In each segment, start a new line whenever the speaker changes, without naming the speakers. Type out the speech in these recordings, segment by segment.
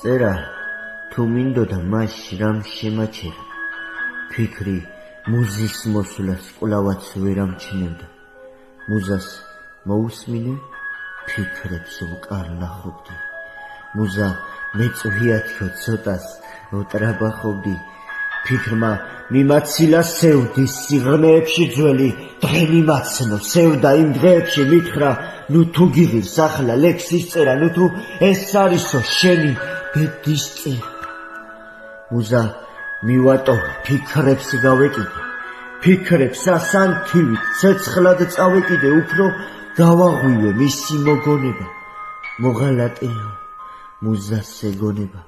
წერა თუ მინდოდა მასში რამ შემაჩერა ფიქრი მუზის მოსვლას კვლავაც ვერ ამჩნევდა მუზას მოусმინე ფიქრებს უკარნახობდი მუზა მეწვიათქო ცოტას ოტრაბახობდი ფიქრმა მიმაცილა სევდის სიღრმეებში ძველი დღე მიმაცნო სევდა იმ დღეებში მითხრა ნუ თუ გიღირს ახლა ლექსის წერა ნუ თუ ეს არისო შენი ბედის წერა მუზა მივატო ფიქრებს გავეკიდე ფიქრებს ასანთივით ცეცხლად წავეკიდე უფრო გავაღვივე მისი მოგონება მოღალატეო მუზას ეგონება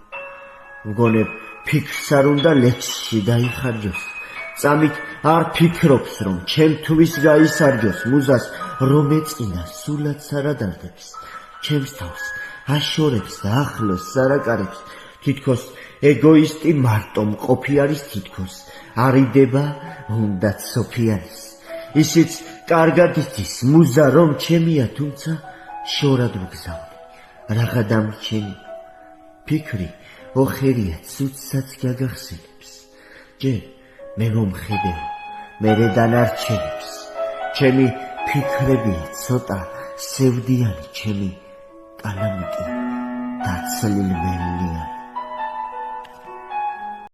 მგონებ ფიქრს არ უნდა ლექსში დაიხარჯოს წამით არ ფიქრობს რომ ჩემთვის გაისარჯოს მუზას რომ ეწინა სულაც არ ადარდებს ჩემს თავს აშორებს და ახლოს არაკარებს თითქოს ეგოისტი მარტო მყოფი არის თითქოს არიდება უნდაც სოფი არის ისიც კარგად იცის მუზა რომ ჩემია თუმცა შორად ვგზავნე რაღა დამრჩენი ფიქრი ოხერია ცუდსაც გაგახსენებს ჯერ მე მომხედეო მერე დანარჩენებს ჩემი ფიქრებია ცოტა სევდიანი ჩემი კალამი კი დაცლილ მელნია